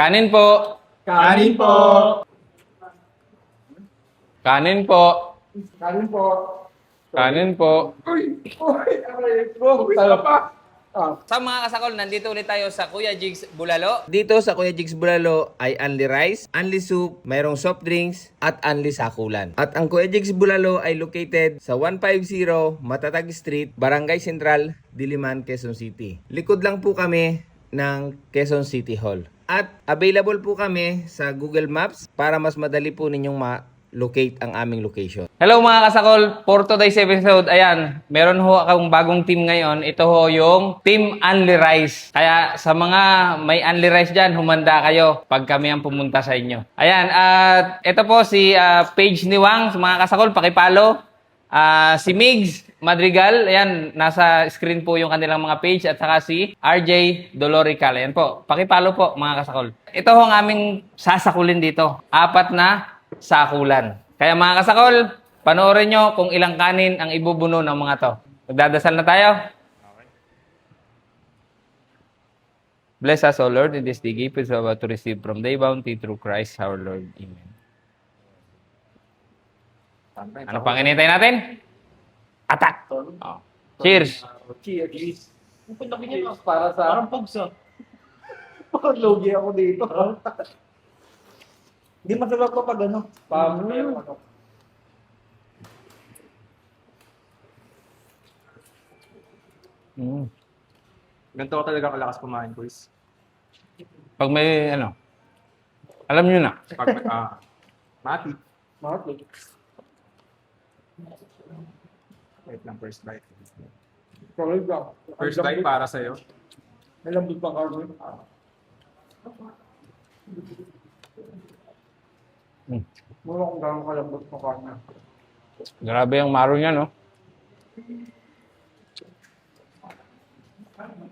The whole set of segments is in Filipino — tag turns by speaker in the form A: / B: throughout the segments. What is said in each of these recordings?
A: Kanin po.
B: Kanin po.
A: Kanin po.
B: Kanin po.
A: Kanin po.
B: Uy, aray ko. Tala pa.
A: Sa mga kasakol, nandito ulit tayo sa Kuya Jigs Bulalo. Dito sa Kuya Jigs Bulalo ay only rice, only soup, mayroong soft drinks, at only sakulan. At ang Kuya Jigs Bulalo ay located sa 150 Matatag Street, Barangay Central, Diliman, Quezon City. Likod lang po kami ng Quezon City Hall. At available po kami sa Google Maps para mas madali po ninyong locate ang aming location. Hello mga kasakol, for today's episode, ayan, meron ho akong bagong team ngayon. Ito ho yung Team Only Rice. Kaya sa mga may Only Rice dyan, humanda kayo pag kami ang pumunta sa inyo. Ayan, at ito po si Paige Niwang, mga kasakol, pakipalo. Si Migs Madrigal, ayan, nasa screen po yung kanilang mga page, at saka si RJ Dolorical. Ayan po, pakipalo po mga kasakol. Ito ho ang aming sasakulin dito. 4 na sakulan. Kaya mga kasakol, panoorin nyo kung ilang kanin ang ibubuno ng mga to. Magdadasal na tayo. Bless us, O Lord, in this day gift is about to receive from thy bounty through Christ our Lord. Amen. Ano pang inintay natin? Attack! Oh. Cheers!
B: Cheers. Ang laki niya para sa... Parang pogs ah. Parang logi ako dito. Hindi masarap pa pag ano. Ano.
A: Mm.
B: Ganito ako talaga kalakas kumain, boys.
A: Pag may ano, alam nyo na.
B: Pag mati. Mati. Wait lang, first bite. First bite para sa'yo. Nalambot pa karne. Mula kung gano'ng kalambot pa karne.
A: Grabe yung maro niya, no?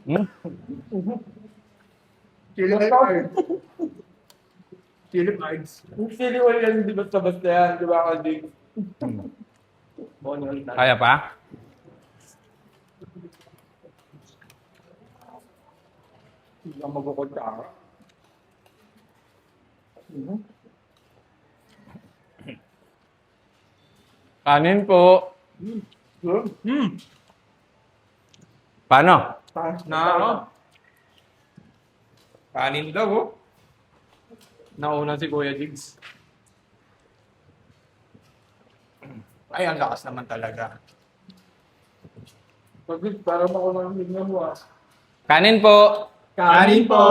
A: Mm.
B: Chili oil. Chili oils. Yung chili oil yan, di basta-basta yan. Di ba, Kaldig?
A: Kaya pa?
B: Hindi ka magkukod ka.
A: Kanin po. Paano?
B: Na ano? Kanin daw, oh. Nauna si Kuya Jigs. Ay, ang lakas naman talaga. Pagod, para makunamig na mo ah.
A: Kanin po.
B: Kanin po!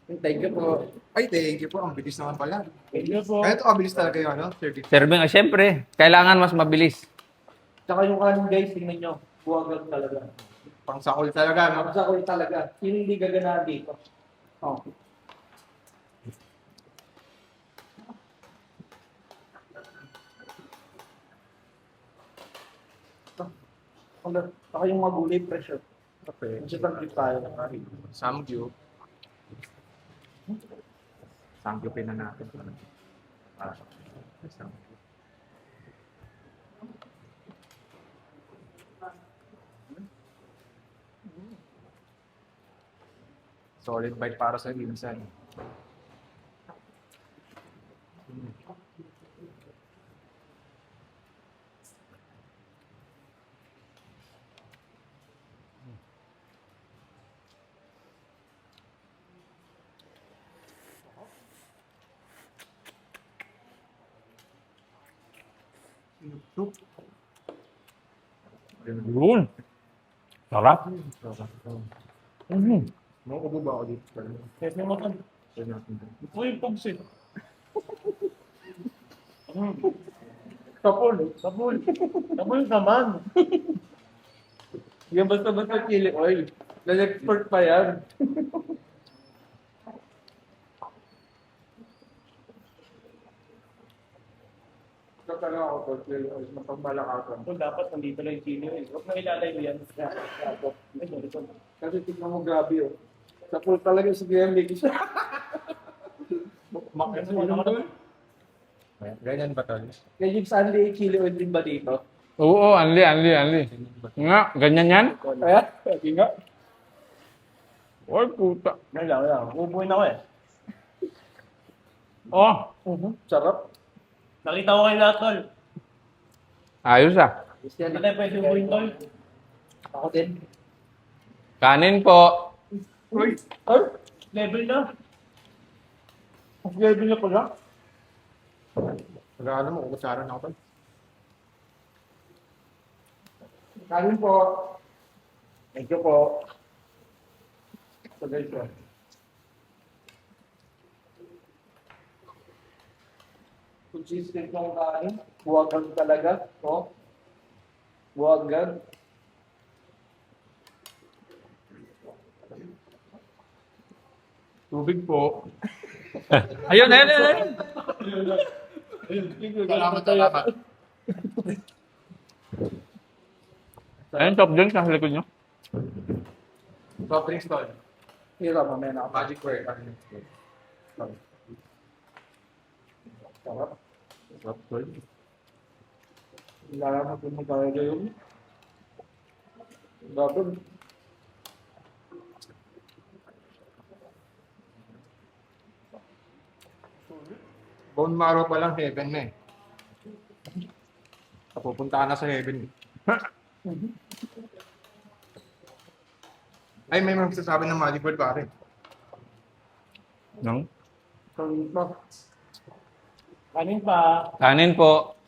B: Thank you po. Ay, thank you po. Ang bilis naman pala. Thank you po. Kaya ito, ang bilis talaga yung ano? 30.
A: Serving, syempre. Kailangan mas mabilis.
C: Tsaka yung kanin guys, tingnan nyo. Buwagan talaga.
B: Pang sakol talaga, no?
C: Masakol talaga. Yung hindi gagana dito.
B: Oh.
C: Tsaka yung magulay pressure.
B: Okay.
C: Kasi tangkip tayo.
B: Samgyu. Samgyu pin na natin. Samgyu. Solid bite para sa minsan.
A: Yun. Sarap.
B: Mauubo ba ako dito?
C: Kaya naman,
B: Try natin to.
C: ito yung pogs eh.
B: Kapul.
C: Tapos naman.
B: Yan basta-basta chili oil. Nag-export pa yan. Tatala ako to, chili oil. Mapagmalakasan.
C: Kung dapat nandito lang yung chili eh. Huwag na ilalay mo yan. Ay, sorry, sorry.
B: Kasi tignan mo grabe oh. Sa pool talaga si Graham Lake siya. Ganyan ba tol?
C: Kaya yung Sunday, chili oil din ba dito?
A: Oo, anli. Nga, ganyan yan.
B: Kaya? Lagi nga. Oy, puta.
C: Ngayon lang, lang. Ubuin ako eh.
B: Oh,
C: Sarap. Nakita ko kayo lahat, tol.
B: ayos ah.
C: Ano tayo pwede ubuin, tol? Ako din.
A: Kanin po.
B: Uy,
C: Ay, level na. Mas level na pala.
B: nag-ano mo, kukutsara na ako. Kanin po.
C: Thank you po. Sabay ko. Consistent ng kain. Buwagan talaga. Oh. Buwagan.
B: Tubig po.
A: Ayun, ayun, ayun.
B: Salamat, salamat. Ayun, top drinks nasa likod nyo. Top drinks to.
C: Hirap, mamaya na ako.
B: Magic word.
C: Sarap.
B: Top tol.
C: Wala na kung magkakaroon yung gabon.
B: Bone marrow pa lang, heaven na eh. Pupunta ka na sa heaven. Ay, may magsasabi ng magic word pare. Nang?
C: Kanin pa. Kanin pa.
A: Kanin po.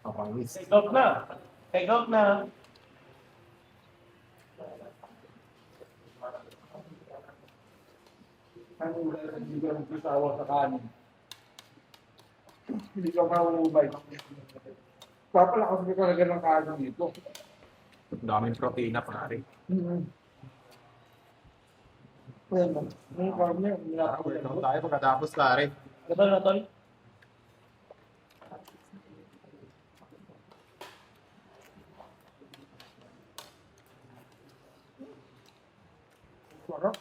B: Kapanis.
C: Take out na. Take out na. Kanin ba hindi ka nagsasawa sa kanin? Hindi ka maumubay. Papalakas ka talaga ng kanin dito.
B: Daming protina pare.
C: Ano? Yung karne,
B: Workout tayo pagkatapos pare.
C: Gatol na tol. Sarap.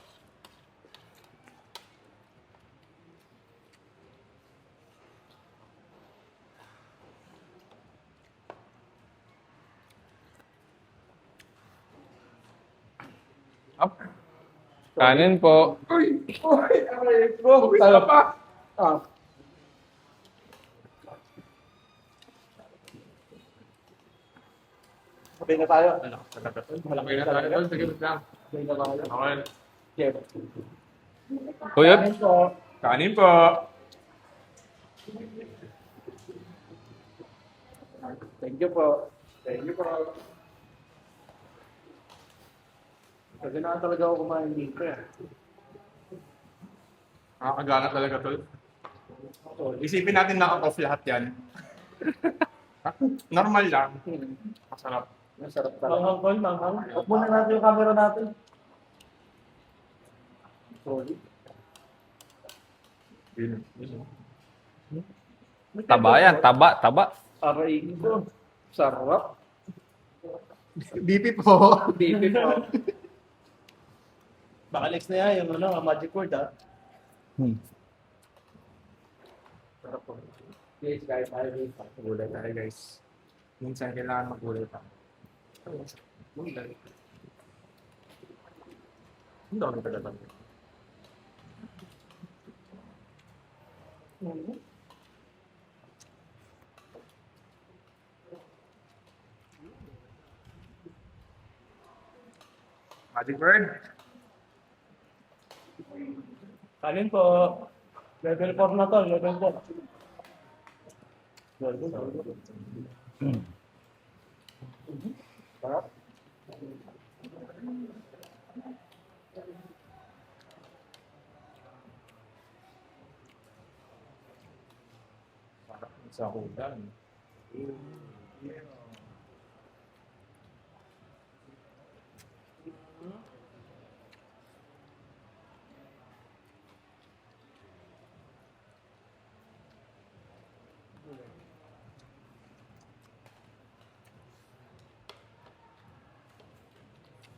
A: Up. Kanin po.
C: Uy! Uy! Aray ko!
B: Isa pa.
C: Ah. Sabay na tayo.
B: Malaki na tayo tol. Sige lang.
C: Sabay na tayo.
B: Okay.
C: Okay.
A: Kuya,
C: Kanin po.
B: Kanin po.
C: Thank you po. Thank you po. Kasi na talaga ako kumain dito eh.
B: Nakakagana talaga tol. Isipin natin naka-off lahat yan. Normal lang. Masarap.
C: Masarap talaga. Manghang tol, manghang. Huwag muna natin yung camera natin. Sorry.
A: taba yan. Taba, taba.
C: Aray ko. Sarap.
B: BP po.
C: Baby po. Baka next na yan, yung ano, magic word ah. Sarap po. Yes, guys,
B: Magulay tayo guys. Minsan kailangan magulay pa. Gulay. Ang dami talaga. Magic word.
C: Kanin po. Level 4 na to, level 4. Sarap.
B: Sa hudan.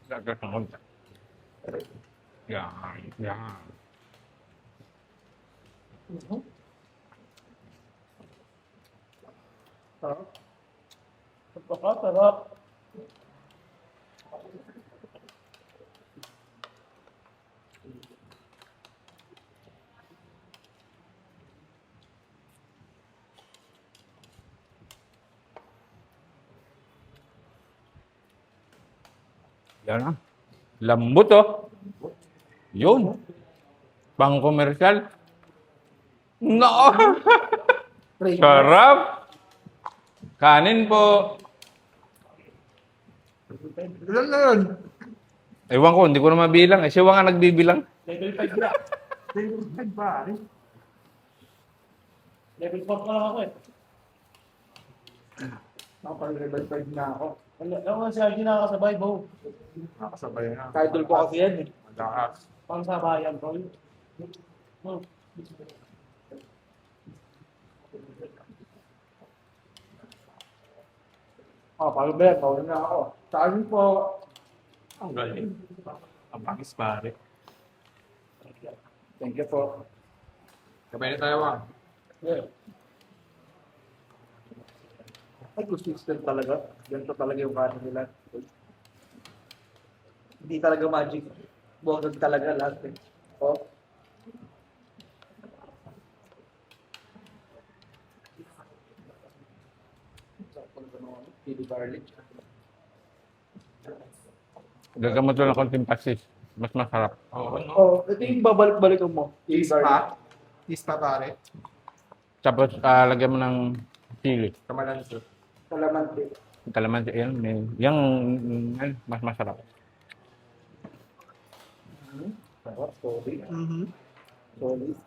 B: Dagat ng konti. Yan. Yan.
C: Sarap. Napakasarap.
D: Yan ah. Lambot oh. Yun. Pang komersyal. No! Sarap! Kanin po.
B: Ilan na yun?
D: Ewan ko, hindi ko na mabilang. Eh, siya nga nagbibilang.
C: Level 5 na.
B: Ay, pare.
C: Level 4 pa lang ako eh.
B: Nakapag-level 5 na ako.
C: Ako nga si RG nakakasabay, Bo.
B: Nakasabay na.
C: Idol ko kasi yan eh.
B: Malakas.
C: Pang sabayan, bro. Hmm.
B: Paano ba yan? Paano na ako? Saan po?
C: Ang galing. Ang pangis pare.
B: Thank you po.
E: Kapay na tayo, Wang.
C: Yeah.
B: Ay, consistent talaga. Ganito talaga yung kanin nila. Hindi talaga magic. Bongag talaga lahat eh. Oh. Pili garlic.
D: Gagamot lang ng konting pasis. Mas masarap.
E: Oo, no?
B: Oh, ito yung babalik-balik mo. Pili
E: Cheese
B: garlic.
E: pa. Cheese pa, pare.
D: Tapos, lagyan mo ng chili.
E: Kamalanso.
B: Kalamansi.
D: Kalamansi, yan. Yung, mas masarap.
B: Sarap, solid.
E: Mm-hmm.
B: Solid.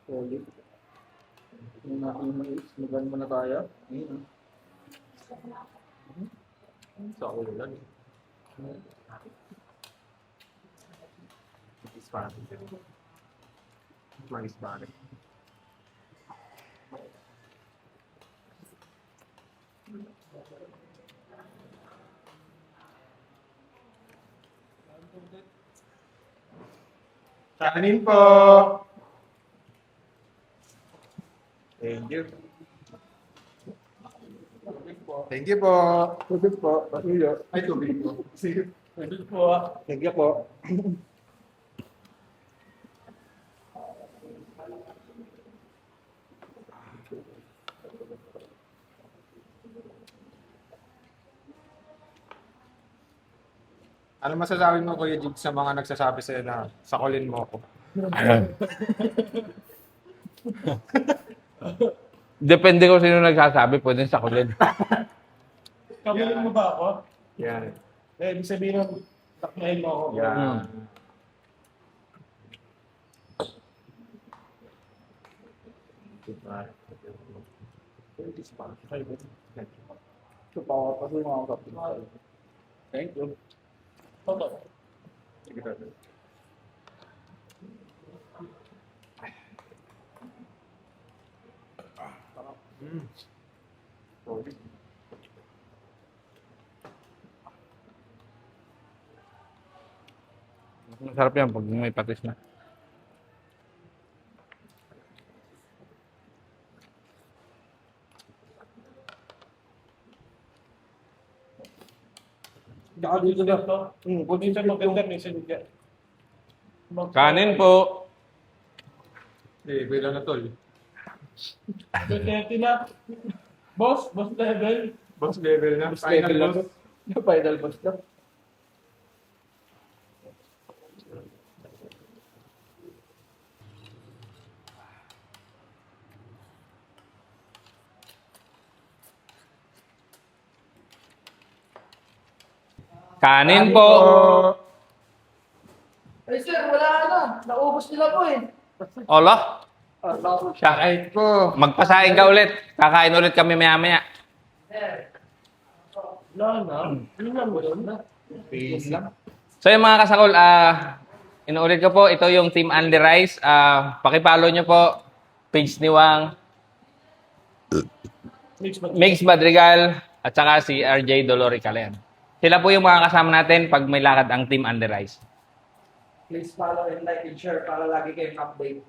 B: Solid. Yung aking mais, magan mo na tayo. Ayun.
E: Sa ulan. Cheese pa. Mais, pare. Kanin po. Thank you. Thank you po.
B: Tubig po. Patuyo.
E: Ay, tubig po. Sige.
C: Idol po ah.
B: Thank you po.
E: Ano masasabi mo, Kuya Jig, sa mga nagsasabi sa'yo na sakulin mo ako?
D: Depende kung sino nagsasabi, pwedeng sakulin.
C: Kamulin mo ba ako?
E: Yan.
C: Eh, ibig sabihin ng takmahin mo ako.
E: Yan.
B: Ito pa ako. Patuyo mga kapit. Thank you.
C: Toto.
E: Sige, Tito. Solid.
D: Masarap yan pag may patis na.
B: Daka dito na.
C: Minsan maganda, minsan hindi.
D: Kanin po.
E: Eh, bilang na tol.
C: 30 na. Boss level.
E: Boss level na.
B: Boss
E: Final
B: level na.
E: boss.
B: Yung final boss na.
D: Kanin po.
B: Ay sir, wala na. Naubos nila po eh.
D: Ola,
B: Naubos.
D: siya.
E: Kahit po.
D: Magpasain ka ulit. Kakain ulit kami maya-maya.
C: Wala na. Yun lang mo yun.
E: Peace lang.
D: So yung mga kasakol, inuulit ko po, ito yung Team Andy Rice. Pakipollow nyo po, page ni Wang, Mix Madrigal, at saka si RJ Doloricalen. Sila po yung mga kasama natin pag may lakad ang Team Andy Rice.
B: Please follow and like and share para lagi kayong update.